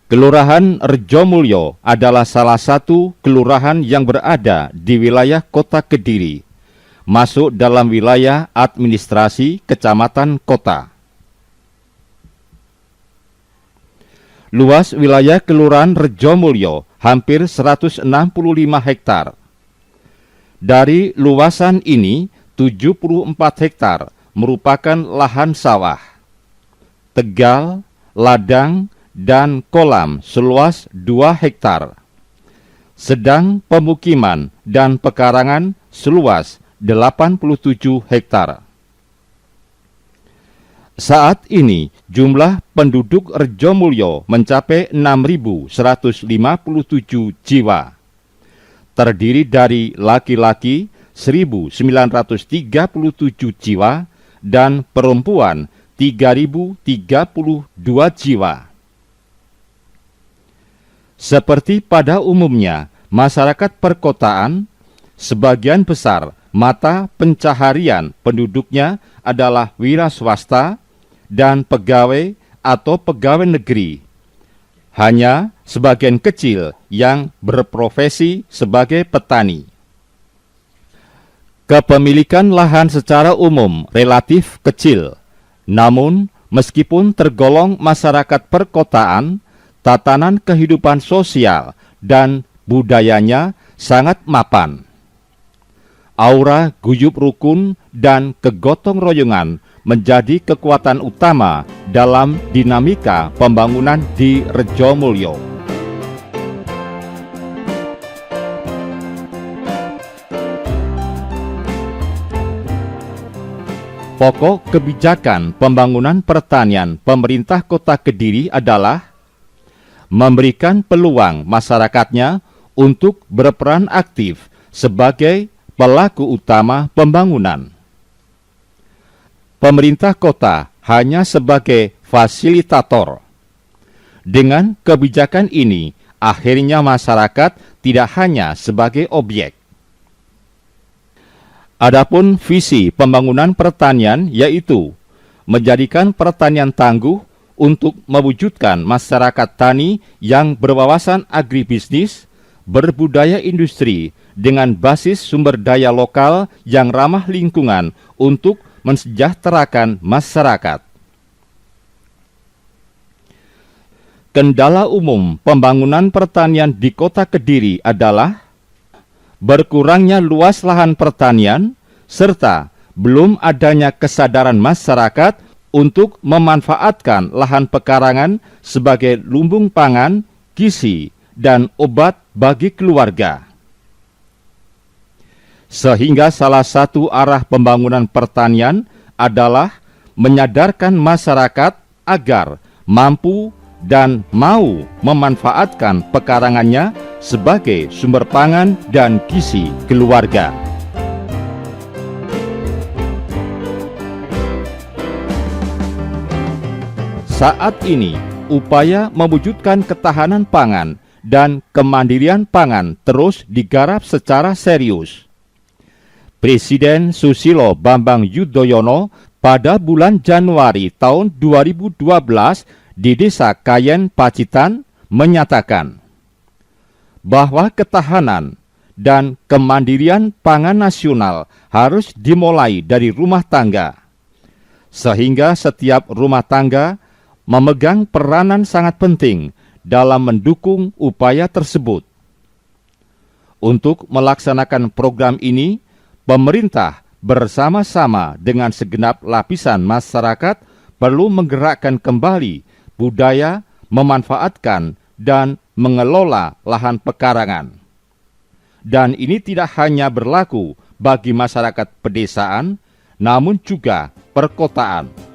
Kelurahan Rejomulyo adalah salah satu kelurahan yang berada di wilayah Kota Kediri, masuk dalam wilayah administrasi Kecamatan Kota. Luas wilayah Kelurahan Rejomulyo hampir 165 hektar. Dari luasan ini, 74 hektar merupakan lahan sawah, tegal, ladang, dan kolam seluas 2 hektar. Sedang pemukiman dan pekarangan seluas 87 hektar. Saat ini jumlah penduduk Rejomulyo mencapai 6.157 jiwa. Terdiri dari laki-laki 1.937 jiwa dan perempuan 3.032 jiwa. Seperti pada umumnya, masyarakat perkotaan, sebagian besar mata pencaharian penduduknya adalah wira swasta dan pegawai atau pegawai negeri. Hanya sebagian kecil yang berprofesi sebagai petani. Kepemilikan lahan secara umum relatif kecil, namun meskipun tergolong masyarakat perkotaan, tatanan kehidupan sosial dan budayanya sangat mapan. Aura guyub rukun dan kegotong royongan menjadi kekuatan utama dalam dinamika pembangunan di Rejomulyo. Pokok kebijakan pembangunan pertanian pemerintah Kota Kediri adalah memberikan peluang masyarakatnya untuk berperan aktif sebagai pelaku utama pembangunan. Pemerintah kota hanya sebagai fasilitator. Dengan kebijakan ini, akhirnya masyarakat tidak hanya sebagai objek. Adapun visi pembangunan pertanian yaitu menjadikan pertanian tangguh untuk mewujudkan masyarakat tani yang berwawasan agribisnis, berbudaya industri dengan basis sumber daya lokal yang ramah lingkungan untuk mensejahterakan masyarakat. Kendala umum pembangunan pertanian di Kota Kediri adalah berkurangnya luas lahan pertanian serta belum adanya kesadaran masyarakat untuk memanfaatkan lahan pekarangan sebagai lumbung pangan, gizi, dan obat bagi keluarga. Sehingga salah satu arah pembangunan pertanian adalah menyadarkan masyarakat agar mampu dan mau memanfaatkan pekarangannya sebagai sumber pangan dan gizi keluarga. Saat ini, upaya mewujudkan ketahanan pangan dan kemandirian pangan terus digarap secara serius. Presiden Susilo Bambang Yudhoyono pada bulan Januari tahun 2012 di Desa Kayen, Pacitan, menyatakan bahwa ketahanan dan kemandirian pangan nasional harus dimulai dari rumah tangga, sehingga setiap rumah tangga memegang peranan sangat penting dalam mendukung upaya tersebut. Untuk melaksanakan program ini, pemerintah bersama-sama dengan segenap lapisan masyarakat perlu menggerakkan kembali budaya memanfaatkan dan mengelola lahan pekarangan. Dan ini tidak hanya berlaku bagi masyarakat pedesaan, namun juga perkotaan.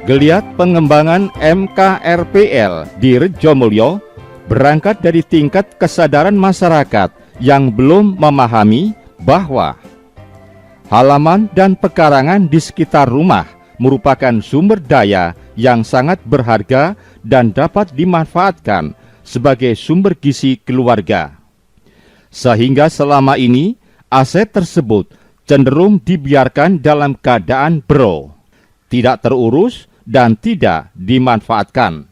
Geliat pengembangan MKRPL di Rejomulyo berangkat dari tingkat kesadaran masyarakat yang belum memahami bahwa halaman dan pekarangan di sekitar rumah merupakan sumber daya yang sangat berharga dan dapat dimanfaatkan sebagai sumber gizi keluarga. Sehingga selama ini aset tersebut cenderung dibiarkan dalam keadaan bero, tidak terurus dan tidak dimanfaatkan.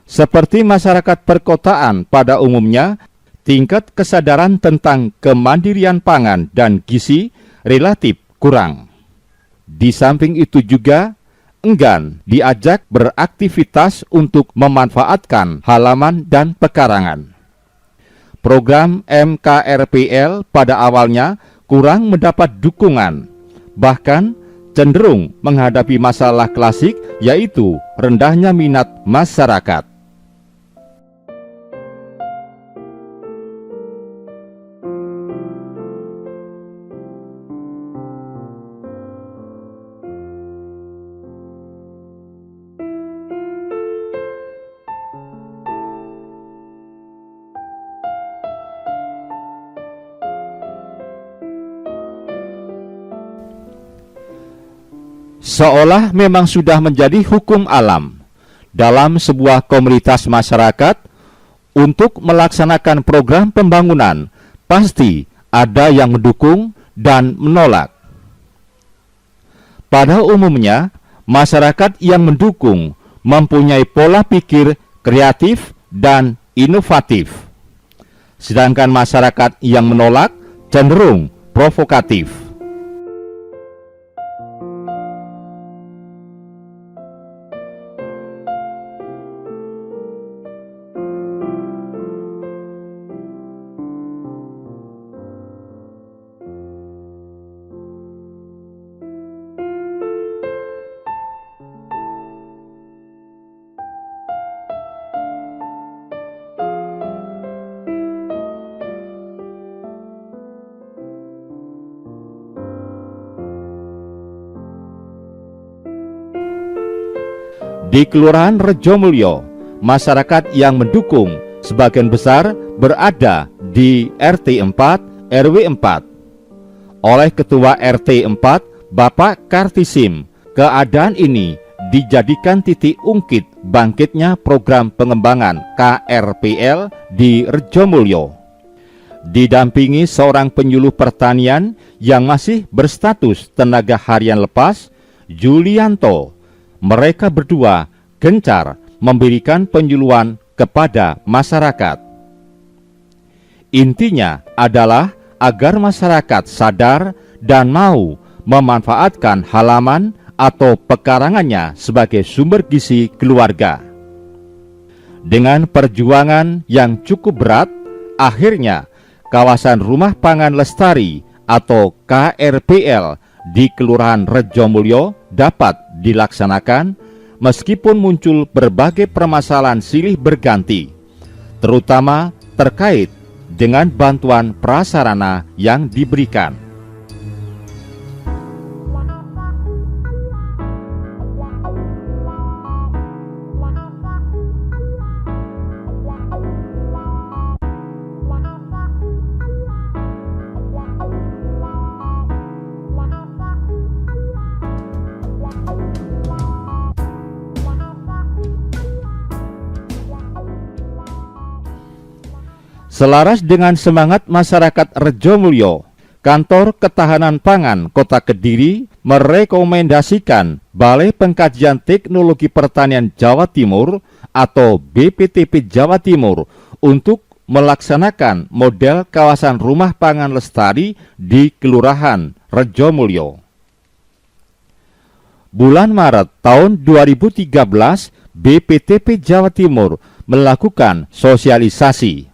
Seperti masyarakat perkotaan pada umumnya, tingkat kesadaran tentang kemandirian pangan dan gizi relatif kurang. Di samping itu juga enggan diajak beraktivitas untuk memanfaatkan halaman dan pekarangan. Program MKRPL pada awalnya kurang mendapat dukungan, bahkan cenderung menghadapi masalah klasik, yaitu rendahnya minat masyarakat. Seolah memang sudah menjadi hukum alam dalam sebuah komunitas masyarakat untuk melaksanakan program pembangunan, pasti ada yang mendukung dan menolak. Pada umumnya, masyarakat yang mendukung mempunyai pola pikir kreatif dan inovatif, sedangkan masyarakat yang menolak cenderung provokatif. Di Kelurahan Rejomulyo, masyarakat yang mendukung sebagian besar berada di RT 4 RW 4. Oleh Ketua RT 4, Bapak Kartisim, keadaan ini dijadikan titik ungkit bangkitnya program pengembangan KRPL di Rejomulyo. Didampingi seorang penyuluh pertanian yang masih berstatus tenaga harian lepas, Julianto, mereka berdua gencar memberikan penyuluhan kepada masyarakat. Intinya adalah agar masyarakat sadar dan mau memanfaatkan halaman atau pekarangannya sebagai sumber gizi keluarga. Dengan perjuangan yang cukup berat, akhirnya kawasan Rumah Pangan Lestari atau KRPL di Kelurahan Rejomulyo dapat dilaksanakan meskipun muncul berbagai permasalahan silih berganti, terutama terkait dengan bantuan prasarana yang diberikan. Selaras dengan semangat masyarakat Rejomulyo, Kantor Ketahanan Pangan Kota Kediri merekomendasikan Balai Pengkajian Teknologi Pertanian Jawa Timur atau BPTP Jawa Timur untuk melaksanakan model kawasan rumah pangan lestari di Kelurahan Rejomulyo. Bulan Maret tahun 2013, BPTP Jawa Timur melakukan sosialisasi.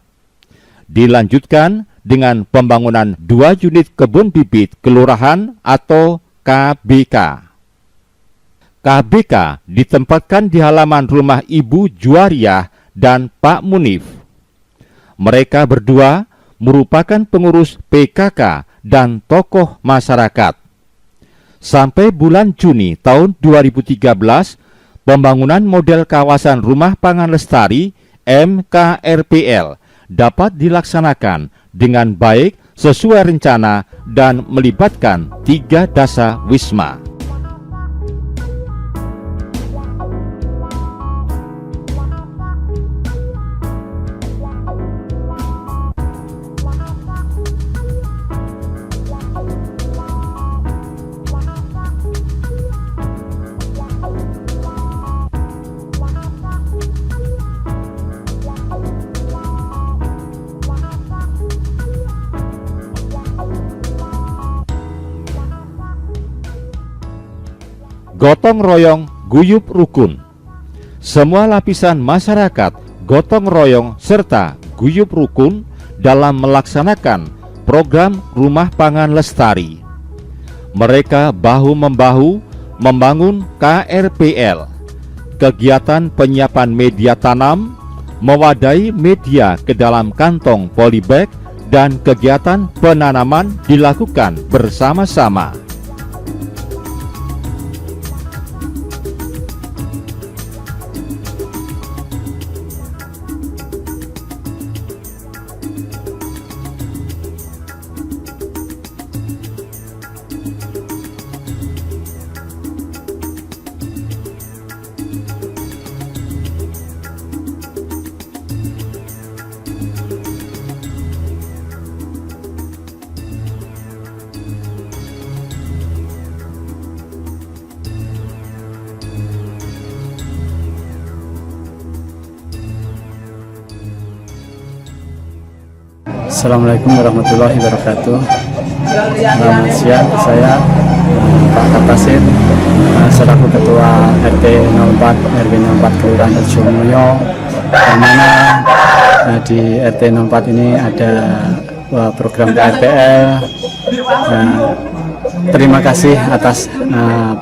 Dilanjutkan dengan pembangunan 2 unit kebun bibit kelurahan atau KBK. KBK ditempatkan di halaman rumah Ibu Juariah dan Pak Munif. Mereka berdua merupakan pengurus PKK dan tokoh masyarakat. Sampai bulan Juni tahun 2013, pembangunan model kawasan rumah pangan lestari MKRPL dapat dilaksanakan dengan baik sesuai rencana dan melibatkan 3 dasa wisma. Gotong royong guyup rukun. Semua lapisan masyarakat gotong royong serta guyup rukun dalam melaksanakan program rumah pangan lestari. Mereka bahu-membahu membangun KRPL, kegiatan penyiapan media tanam, mewadai media ke dalam kantong polybag, dan kegiatan penanaman dilakukan bersama-sama. Assalamualaikum warahmatullahi wabarakatuh. Selamat siang, saya Pak Kaptasin selaku Ketua RT 04 RW 04 Kelurahan Rejomulyo, yang mana di RT 04 ini ada program KRPL. Terima kasih atas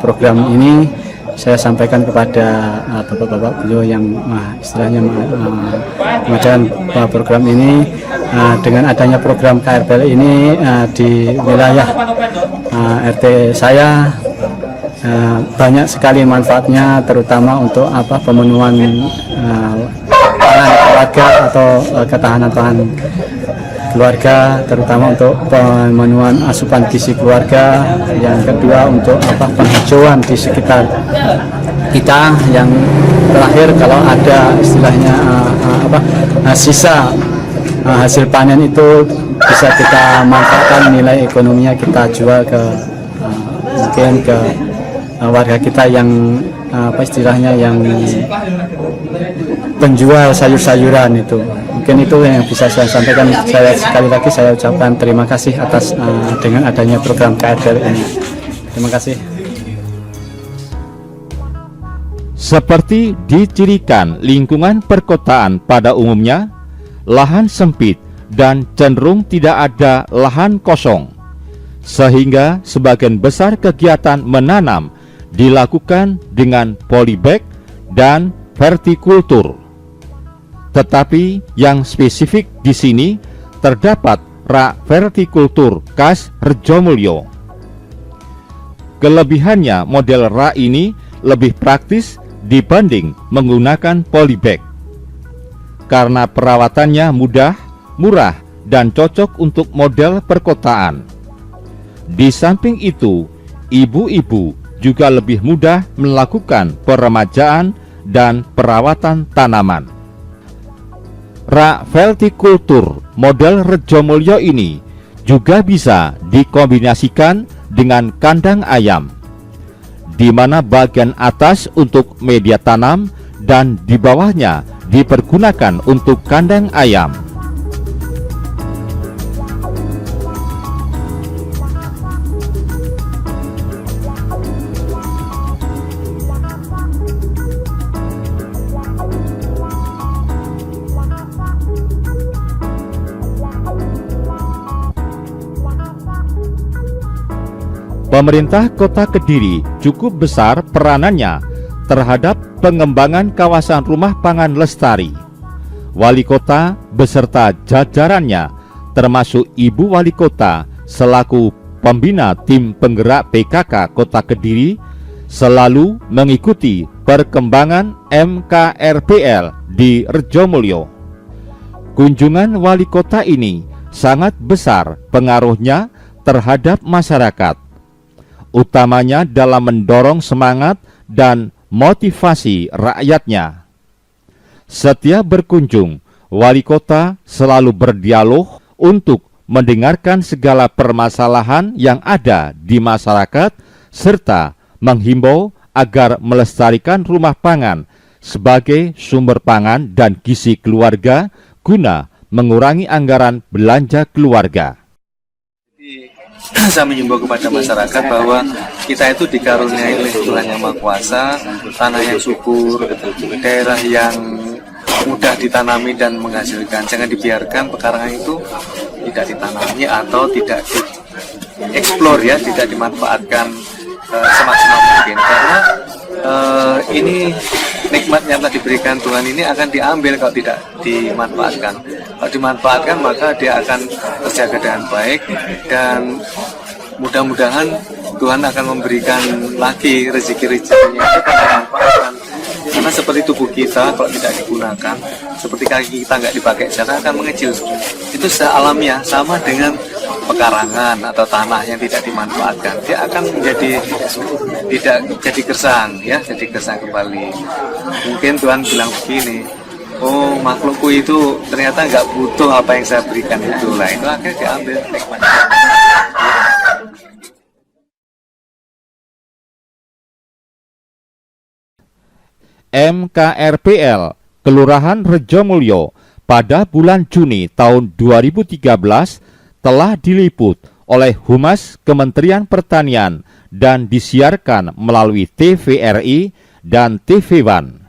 program ini. Saya sampaikan kepada bapak-bapak beliau yang istilahnya mengajarkan program ini. Dengan adanya program KRPL ini di wilayah RT saya banyak sekali manfaatnya, terutama untuk pemenuhan pangan keluarga atau ketahanan pangan keluarga, terutama untuk pemenuhan asupan gizi keluarga. Yang kedua untuk penghijauan di sekitar kita. Yang terakhir, kalau ada istilahnya sisa hasil panen itu bisa kita manfaatkan, nilai ekonominya kita jual ke mungkin ke warga kita yang istilahnya yang penjual sayur-sayuran itu. Mungkin itu yang bisa saya sampaikan. Saya sekali lagi saya ucapkan terima kasih atas dengan adanya program KRPL ini. Terima kasih. Seperti dicirikan lingkungan perkotaan pada umumnya, lahan sempit dan cenderung tidak ada lahan kosong, sehingga sebagian besar kegiatan menanam dilakukan dengan polybag dan vertikultur. Tetapi yang spesifik di sini terdapat rak vertikultur khas Rejomulyo. Kelebihannya, model rak ini lebih praktis dibanding menggunakan polybag, karena perawatannya mudah, murah, dan cocok untuk model perkotaan. Di samping itu, ibu-ibu juga lebih mudah melakukan peremajaan dan perawatan tanaman. Rak vertikultur Model Rejomulyo ini juga bisa dikombinasikan dengan kandang ayam, di mana bagian atas untuk media tanam dan di bawahnya dipergunakan untuk kandang ayam. Pemerintah Kota Kediri cukup besar peranannya terhadap pengembangan kawasan rumah pangan lestari. Wali Kota beserta jajarannya, termasuk Ibu Wali Kota selaku pembina tim penggerak PKK Kota Kediri, selalu mengikuti perkembangan MKRPL di Rejomulyo. Kunjungan Wali Kota ini sangat besar pengaruhnya terhadap masyarakat, utamanya dalam mendorong semangat dan motivasi rakyatnya. Setiap berkunjung, Wali Kota selalu berdialog untuk mendengarkan segala permasalahan yang ada di masyarakat, serta menghimbau agar melestarikan rumah pangan sebagai sumber pangan dan gizi keluarga guna mengurangi anggaran belanja keluarga. Saya mengimbau kepada masyarakat bahwa kita itu dikaruniai oleh Tuhan Yang Maha Kuasa, tanah yang subur, daerah yang mudah ditanami dan menghasilkan. Jangan dibiarkan pekarangan itu tidak ditanami atau tidak dieksplor, ya, tidak dimanfaatkan semaksimal mungkin, karena ini nikmat yang telah diberikan Tuhan ini akan diambil kalau tidak dimanfaatkan. Kalau dimanfaatkan maka dia akan terjaga dengan baik, dan mudah-mudahan Tuhan akan memberikan lagi rezeki-rezekinya itu karena dimanfaatkan. Karena seperti tubuh kita kalau tidak digunakan, seperti kaki kita nggak dipakai jalan akan mengecil. Itu secara alamiah, sama dengan pekarangan atau tanah yang tidak dimanfaatkan, dia akan menjadi tidak jadi gersang, ya, jadi gersang kembali. Mungkin Tuhan bilang begini, oh makhlukku itu ternyata nggak butuh apa yang saya berikan itu, lah itu akhirnya diambil nikmatnya. MKRPL Kelurahan Rejomulyo pada bulan Juni tahun 2013 telah diliput oleh Humas Kementerian Pertanian dan disiarkan melalui TVRI dan TV One.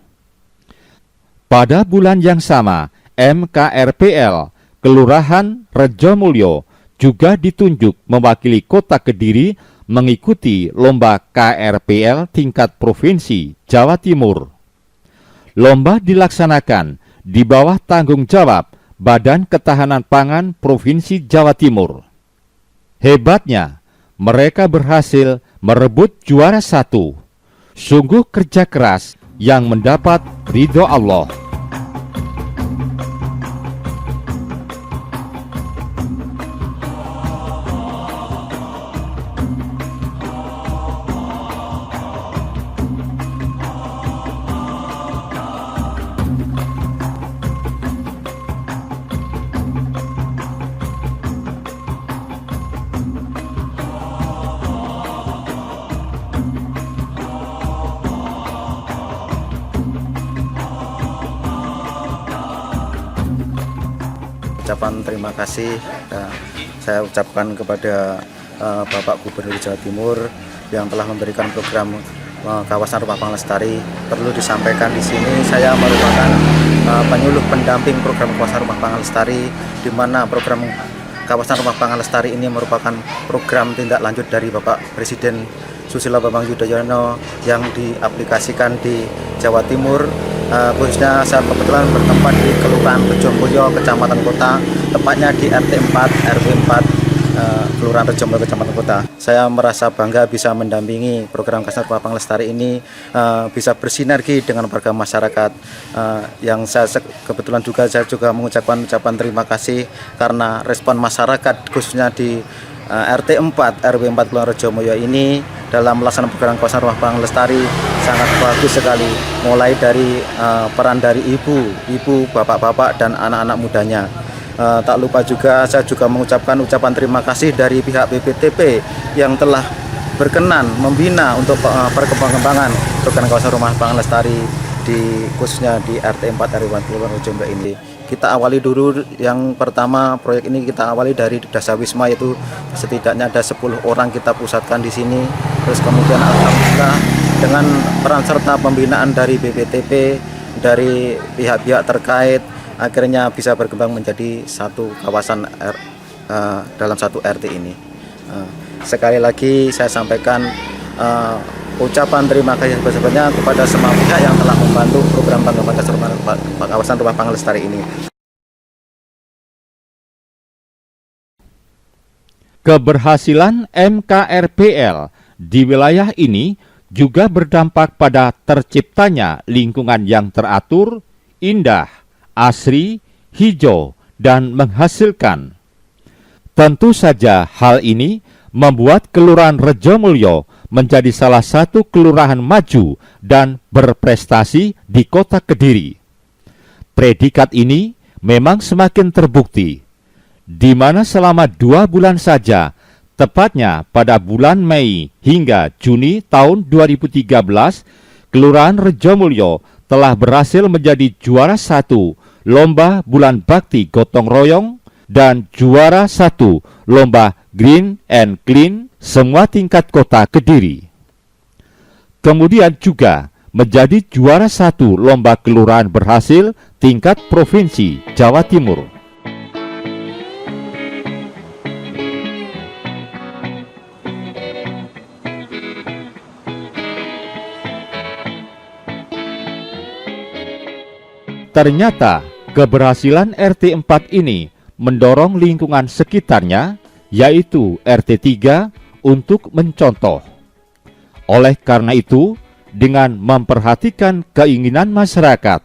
Pada bulan yang sama, MKRPL Kelurahan Rejomulyo juga ditunjuk mewakili Kota Kediri mengikuti lomba KRPL tingkat Provinsi Jawa Timur. Lomba dilaksanakan di bawah tanggung jawab Badan Ketahanan Pangan Provinsi Jawa Timur. Hebatnya, mereka berhasil merebut juara 1. Sungguh kerja keras yang mendapat ridho Allah. Ucapan terima kasih saya ucapkan kepada Bapak Gubernur Jawa Timur yang telah memberikan program kawasan rumah pangan lestari. Perlu disampaikan di sini, saya merupakan penyuluh pendamping program kawasan rumah pangan lestari, di mana program kawasan rumah pangan lestari ini merupakan program tindak lanjut dari Bapak Presiden Susilo Bambang Yudhoyono yang diaplikasikan di Jawa Timur. Khususnya saya kebetulan bertempat di Kelurahan Rejomulyo, Kecamatan Kota, tepatnya di RT 4 RW 4 Kelurahan Rejomulyo, Kecamatan Kota. Saya merasa bangga bisa mendampingi program kawasan rumah pangan lestari ini, bisa bersinergi dengan warga masyarakat. Yang saya kebetulan saya juga mengucapkan ucapan terima kasih karena respon masyarakat khususnya di RT 4 RW 4 Kelurahan Rejomulyo ini dalam melaksanakan program kawasan rumah pangan lestari sangat bagus sekali, mulai dari peran dari ibu, bapak-bapak dan anak-anak mudanya. Tak lupa juga saya juga mengucapkan ucapan terima kasih dari pihak BPTP yang telah berkenan membina untuk perkembangan program kawasan rumah pangan lestari khususnya di RT 4 RW 1 Kelurahan Rejo Mulyo ini. Kita awali dulu yang pertama, proyek ini kita awali dari Dasawisma, yaitu setidaknya ada 10 orang kita pusatkan di sini. Terus kemudian alhamdulillah dengan peran serta pembinaan dari BPTP, dari pihak-pihak terkait, akhirnya bisa berkembang menjadi satu kawasan dalam satu RT ini. Sekali lagi saya sampaikan ucapan terima kasih sebesar-besarnya kepada semua pihak yang telah membantu program pengembangan kawasan rumah pangan lestari ini. Keberhasilan MKRPL di wilayah ini juga berdampak pada terciptanya lingkungan yang teratur, indah, asri, hijau, dan menghasilkan. Tentu saja hal ini membuat Kelurahan Rejo Mulyo menjadi salah satu kelurahan maju dan berprestasi di Kota Kediri. Predikat ini memang semakin terbukti, di mana selama 2 bulan saja, tepatnya pada bulan Mei hingga Juni tahun 2013, Kelurahan Rejo Mulyo telah berhasil menjadi juara 1 Lomba Bulan Bakti Gotong Royong dan juara 1 Lomba Green and Clean semua tingkat Kota Kediri. Kemudian juga menjadi juara 1 Lomba Kelurahan Berhasil tingkat Provinsi Jawa Timur. Ternyata keberhasilan RT 4 ini mendorong lingkungan sekitarnya, yaitu RT 3, untuk mencontoh. Oleh karena itu, dengan memperhatikan keinginan masyarakat,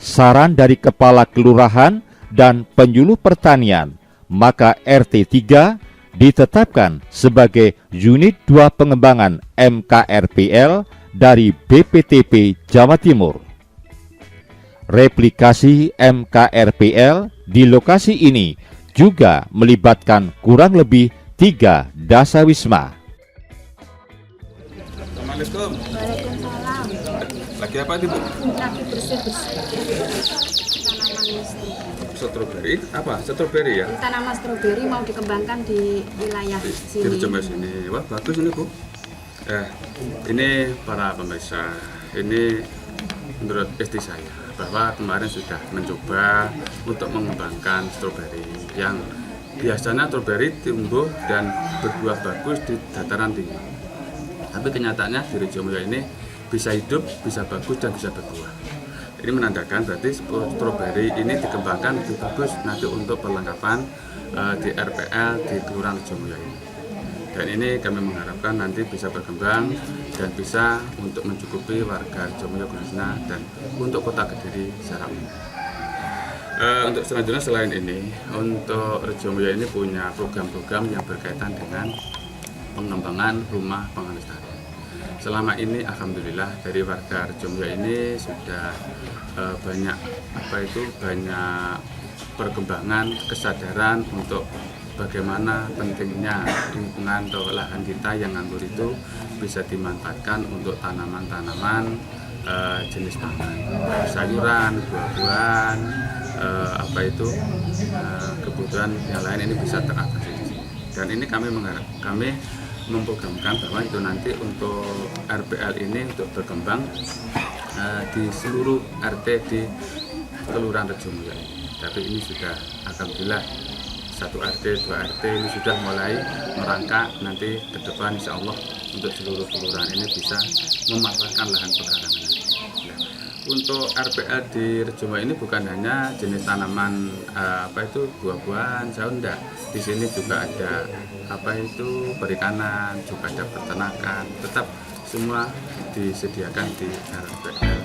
saran dari kepala kelurahan dan penyuluh pertanian, maka RT 3 ditetapkan sebagai unit 2 pengembangan MKRPL dari BPTP Jawa Timur. Replikasi MKRPL di lokasi ini juga melibatkan kurang lebih 3 dasawisma. Assalamualaikum. Waalaikumsalam. Lagi apa itu, Bu? Lagi bersih-bersih tanaman Stroberi apa? Stroberi ya? tanaman stroberi mau dikembangkan di wilayah Di sini. Rejo sini. Wah, bagus ini, Bu. Ini para pemirsa, ini menurut istri saya bahwa kemarin sudah mencoba untuk mengembangkan stroberi yang biasanya stroberi tumbuh dan berbuah bagus di dataran tinggi. Tapi kenyataannya di Rejo Mulyo ini bisa hidup, bisa bagus, dan bisa berbuah. Ini menandakan berarti stroberi ini dikembangkan lebih bagus nanti untuk perlengkapan di RPL di Kelurahan Rejo Mulyo ini. Dan ini kami mengharapkan nanti bisa berkembang dan bisa untuk mencukupi warga Rejo Mulyo khususnya dan untuk Kota Kediri secara umum. Untuk selanjutnya selain ini, untuk Rejo Mulyo ini punya program-program yang berkaitan dengan pengembangan rumah pangan lestari. Selama ini alhamdulillah dari warga Rejo Mulyo ini sudah banyak perkembangan kesadaran untuk bagaimana pentingnya lingkungan atau lahan kita yang nganggur itu bisa dimanfaatkan untuk tanaman-tanaman jenis pangan, sayuran, buah-buahan, kebutuhan yang lain ini bisa teratasi. Dan ini kami memprogramkan bahwa itu nanti untuk RPL ini untuk berkembang di seluruh RT di Kelurahan Rejo Mulyo. Tapi ini sudah alhamdulillah 1 RT, 2 RT ini sudah mulai merangkak nanti ke depan insya Allah untuk seluruh kelurahan ini bisa memanfaatkan lahan pekarangan. Nah, untuk RPL di Rejo Mulyo ini bukan hanya jenis tanaman buah-buahan, sayur, enggak. Di sini juga ada perikanan, juga ada peternakan, tetap semua disediakan di RPL.